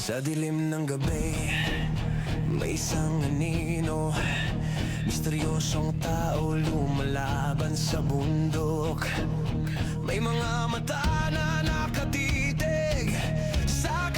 Sa dilim ng gabi, may isang anino, misteryosong tao lumalaban sa bundok. May mga mata na nakatitig sa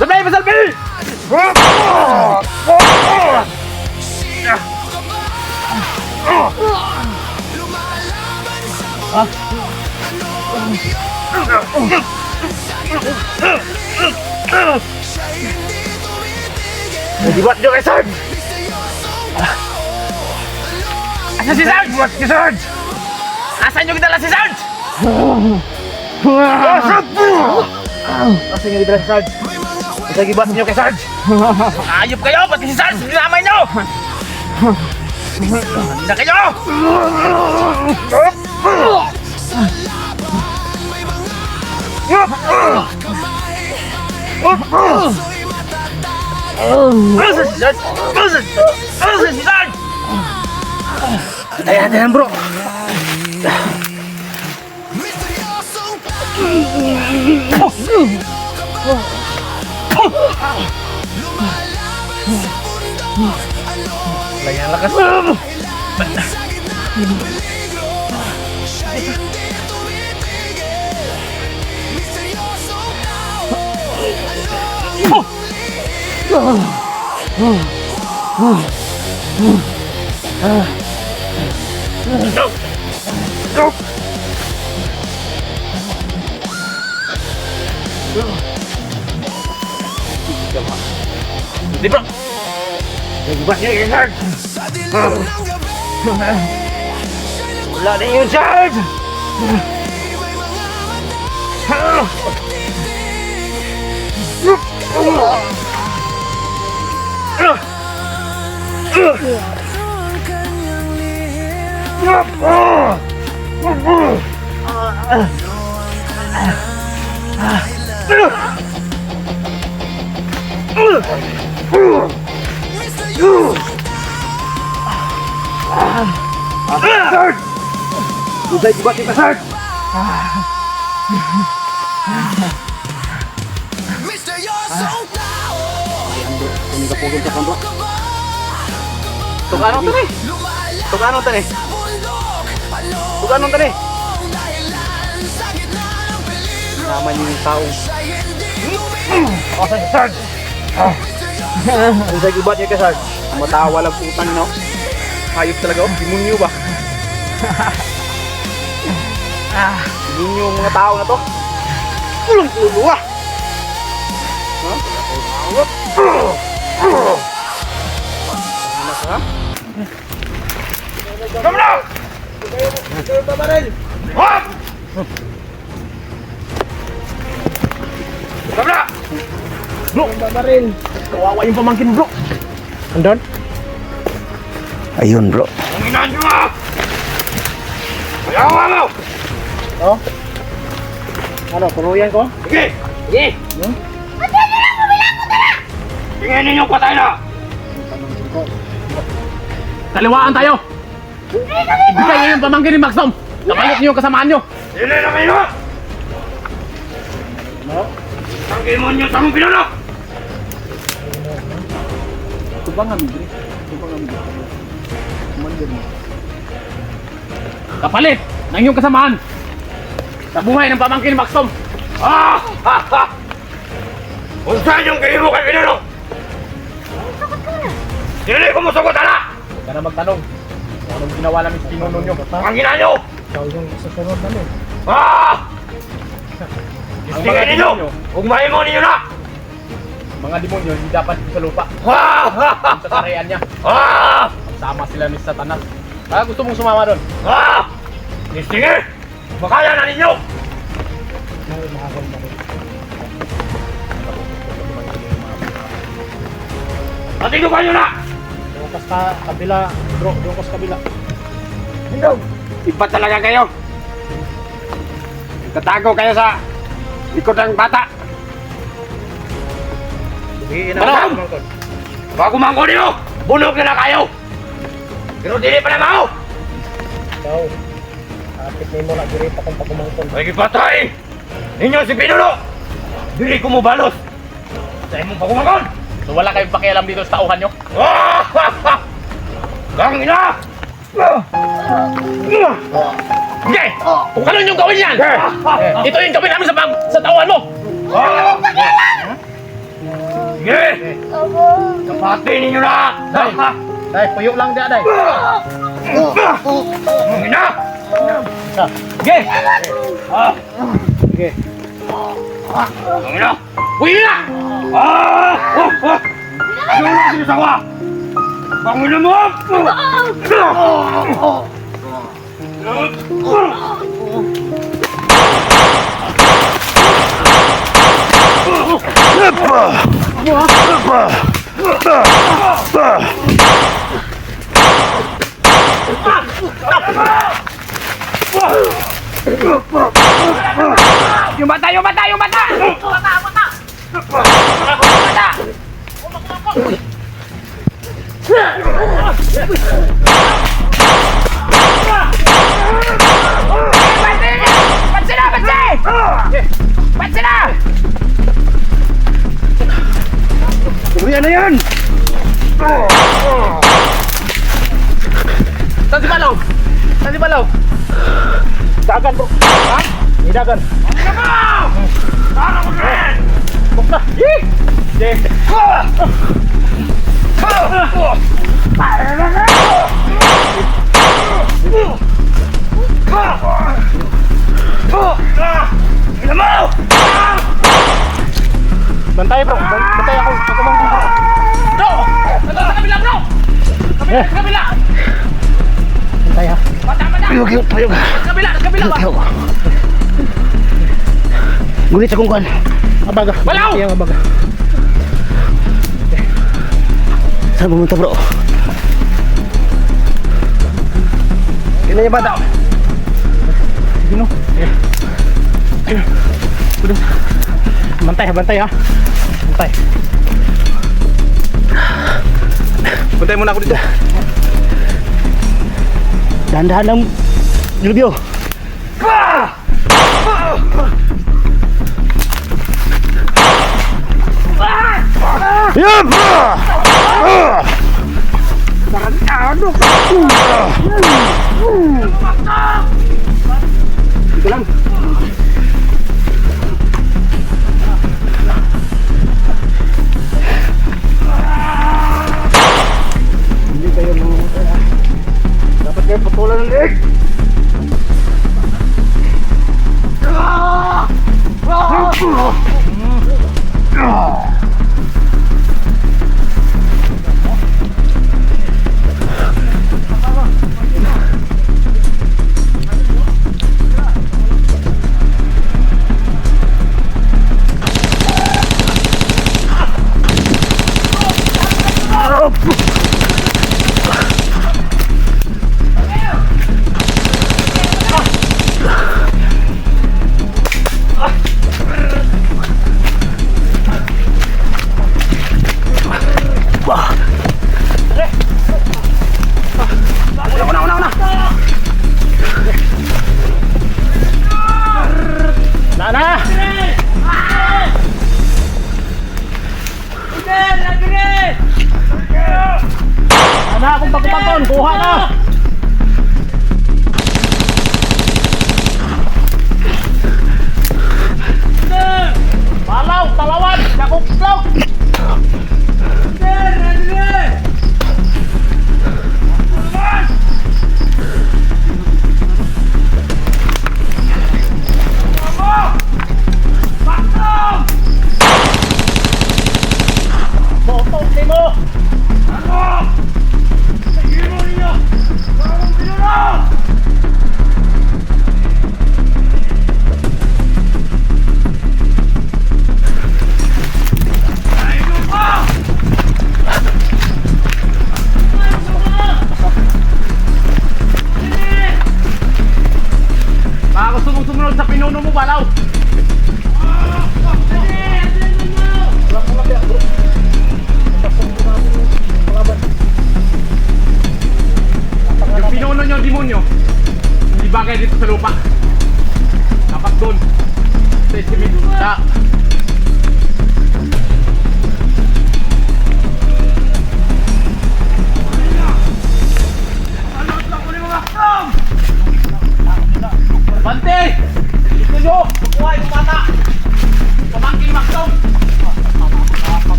Sabay pa salpi! Nagibat nyo kay Sarge! Asan si Sarge? Nagibat kay Sarge! Asan nyo gidala si Sarge? Asan nyo gidala si Sarge? Nagibat nyo kay Sarge! Ayop kayo! Pati si Sarge! Dinamay nyo! Handa kayo! Asan si Sarge? Asan si Sarge? Ayan bro! Lagi ang lakas. Hindi bro! Nagibat niya kay Sarge! Wala na yun, Sarge! Sarge! Usay gibat kita, Sarge! Ini kapugol ka bro. Tuganong tani. Tuganong tani. Tuganong tani. Naman yung tao. Asa si Sarge? Usay gibat niya kay Sarge. Matawa lang putang no. Hayop talaga oh, demonyo ba? Demonyo yung mga tao na to. Ulo ah. Come na! Hop! Come na! Bro! Kawawa yung pamangkin bro! Andon? Ayun bro. Ang inaan nyo ah! Kayawa mo! Oh? Ano, punuyan ko? Sige! Sige! Tingin ninyo patay na! Kaliwaan tayo! Ibigay nyo yung pamangkin ni Maxom! Kapalit nyo yung kasamaan nyo! Sili na kayo! Ano? Tangkin mo nyo sa mong pinunok! Ito ba nga midri? Kapalit ng iyong kasamaan sa buhay ng pamangkin ni Maxom! Kung saan yung kayo mo kay pinunok! Sili ko mo sagot ala! Huwag ka na magtanong kung anong ginawa namin sa pinuno nyo. Ang gina nyo! Ikaw yung susunod namin. Tingin ninyo! Ugmahin mo ninyo na! mga demonyo hindi dapat dito sa lupa. Sa tarian niya. Sama sila ni Satanas. Kaya gusto mong sumama doon? Sige! Makaya na ninyo! Patigyan nyo na! Doon ka sa kabila, bro. Doon ka sa kabila. Hindi! Iba talaga kayo! Tatago kayo sa likod ng bata! Manong! Bago mangko niyo! Bunog na kayo! Pero dili pa na mao! Ikaw, akit na mo na diri pa kung pagumangkon. May gipatay! Ninyo si Pinuno! Dili ko mo balos! Sa imong pagumangkon! So wala kayong pakialam dito sa tauhan nyo? Gang ina! Sige! Kung ano yung gawin yan! Ito yung gawin namin sa tauhan mo! Sige! Kapati ninyo na! Day! Day, puyo lang dia, Day! Gang ina! Isa. Sige! Sige. Gang ina! Uy na! Sino na sinasawa? Gang ina mo! Yung bata! Yung bata! Yung bata! Bata! Bata! Bata! Pansin na! Pansin! Pansin na! Uyan na yan! Saan si Balaw? Saan si Balaw? Dagan bro! Ha? May dagan! Bukna! Yee! Yee! Bantay bro! Bantay ako! Pagkumangkong bro! Bro! Nandun sa kabila bro! Kabila! Sa kabila! Bantay ha! Bata! Bata! Payog! Payog! Sa kabila! Sa kabila ba? Payog! Ngunit sa kungkuhan! Abaga! Balaw! Iyang abaga! Saan pumunta bro? Kailan niya bata? Gino? Bantay ha! Bantay ha! Bantay! Bantay muna ako dito! Dahan-dahan lang Dilbyo! Yup! Dito lang. Hindi kayo mga dapat kayo patulan ng leg.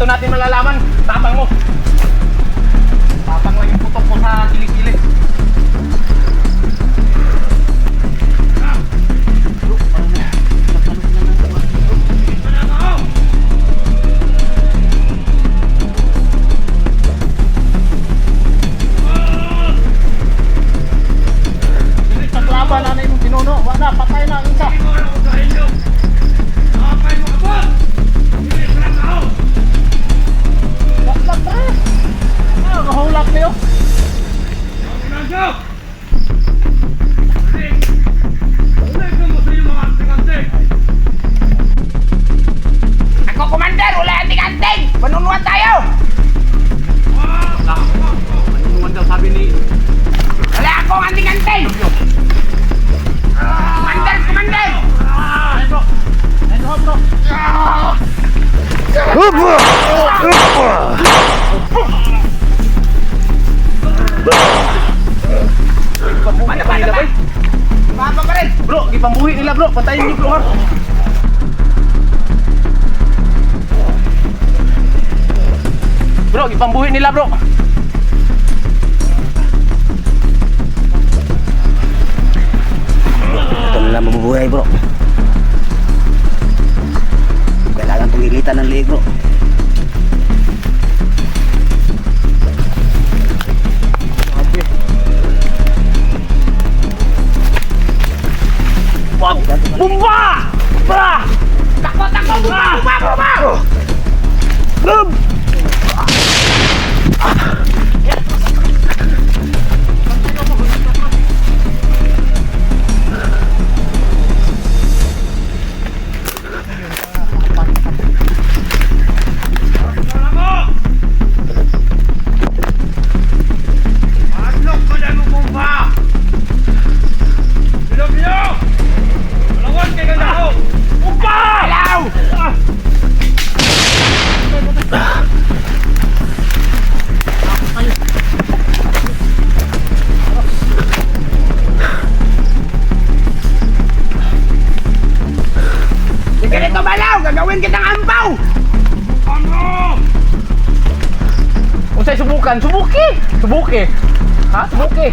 Dito natin malalaman. Tapang mo. Tapang lang yung putok mo sa kilig-kilig. Paglaban na yung pinuno. Wala, patay na ang isa. Baklat na. Kahulak niyo. Ako, Commander! Wala anting-anting! Manunuan tayo! Manunuan daw sabi ni... Wala akong anting-anting! Commander! Commander! Ayun bro! Ayun bro! Mana ba? Ano ba? Mapa pa rin! Bro, ipambuhi nila bro! Patayin niyo bro ha! Bro, ipambuhi nila bro! Ito na lang mabubuhay bro. Kailangan tumilitan ng liig bro. Bumba! Bra! Takbo! Takbo! Bumba! Bumba! Ganito balaw! Gagawin kitang ampaw! Unsay subukan? Subuki! Subuki! Ha? Subuki!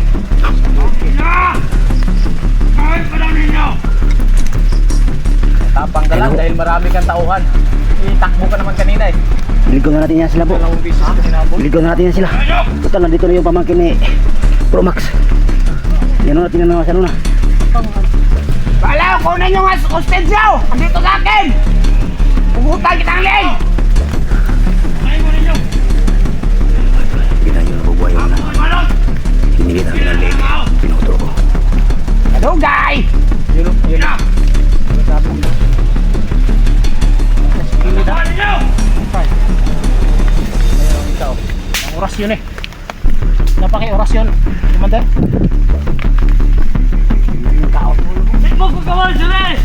Tapang ka lang dahil marami kang tauhan. Itakbo ka naman kanina eh. Ligaw na natin yan sila bro. Dalawang beses ka sinabol. Ligaw na natin yan sila. Total nandito na yung pamangkin ni Pro Max. Yan na natin na ano na. Balaw! Kunin yung hostage nyo! Andito sa akin! Pugutan kitang leg! Hindi na yung nabubuhay yung na. Hinilit natin ang liig. Pinuturo ko. Kadugay! Yun o, yun o. Ano sabi nila? Kilid ha? Okay. Ayun ikaw. Ang oras yun eh. Napaki-oras yun. Commander? Yung tao. Magkakawan sila eh!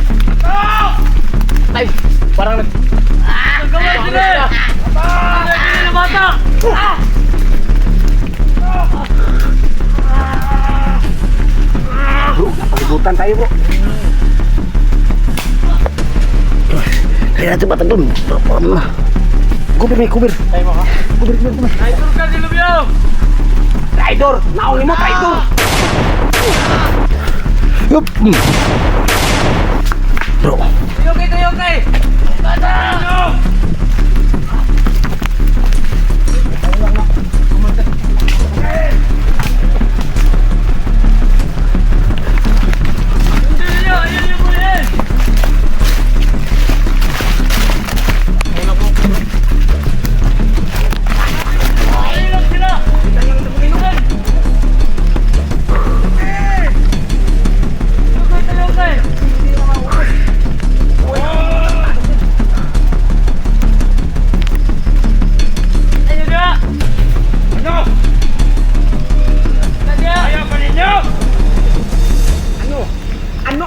Ay! Parang nag... Magkakawan sila eh! Magkakawan bata! Bro, napalibutan tayo bro. Kaya natin batang doon. Parang na. Kubir may kubir. Tayo mo ha? Kubir. Traitor ka, Dilubyo! Traitor! Nauli mo, traitor! Yup. Bro. Tuyok eh, tuyok eh! Bata!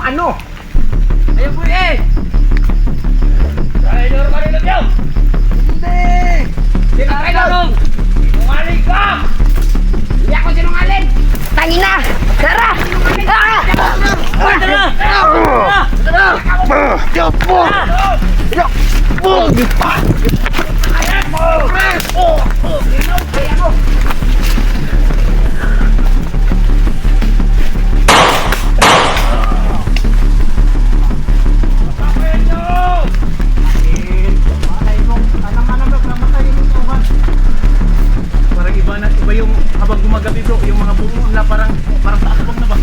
Ano? Ayun po eh! Traitor ka rin Dilubyo! Hindi! Sino traitor? Sinungaling ka! Hindi ako sinungaling! Tangina! Tara! Sinungaling! Tara! Parang iba yung habang gumagabi bro, yung mga bungo na parang sa asbang na ba?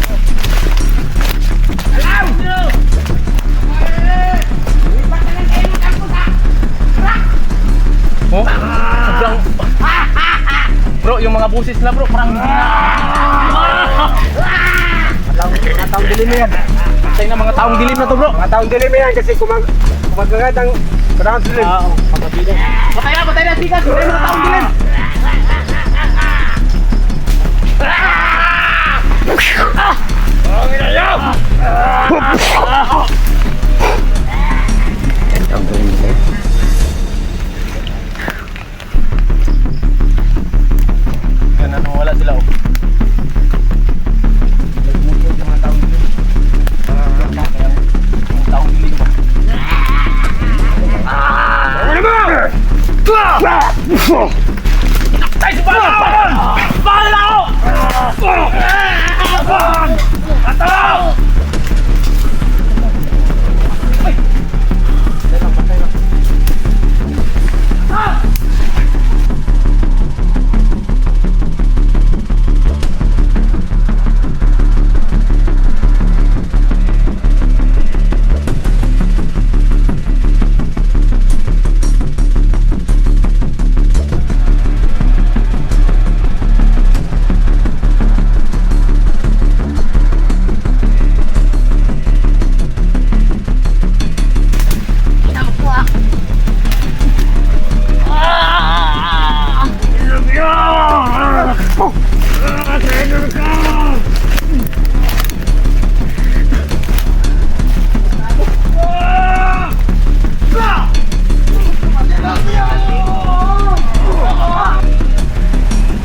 Oh, sobrang bro, yung mga busis na bro, parang Mga taong dilim yan. patay na mga taong dilim na to bro. Mga taong dilim yan kasi kumagagad ang panahon dilim. Patay na sigas, patay mga taong dilim. Yan, wala sila oh. Mga taong dilim. Mga taong dilim ba? Tay si Bala! Bala ako! Ataw!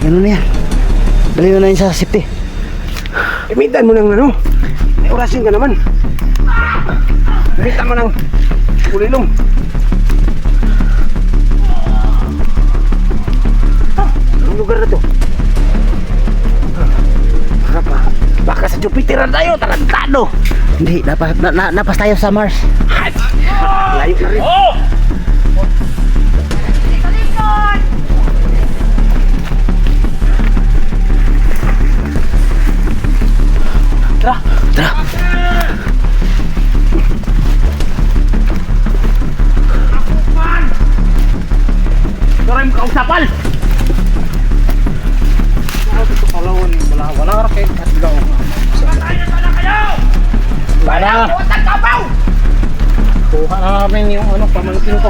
Ganun na yan. Dali na yun sa safety. Imitan mo ng ano. May orasin ka naman. Imitan mo ng kulilong. Anong lugar na to? Baka sa Jupiter na tayo, tarantado. Hindi, napas tayo sa Mars. Layo na rin. Oh! Tara! Tara. Tara yung kausapal! Wala raket at gaw. Para! Kuha na namin yung pamangkin ko.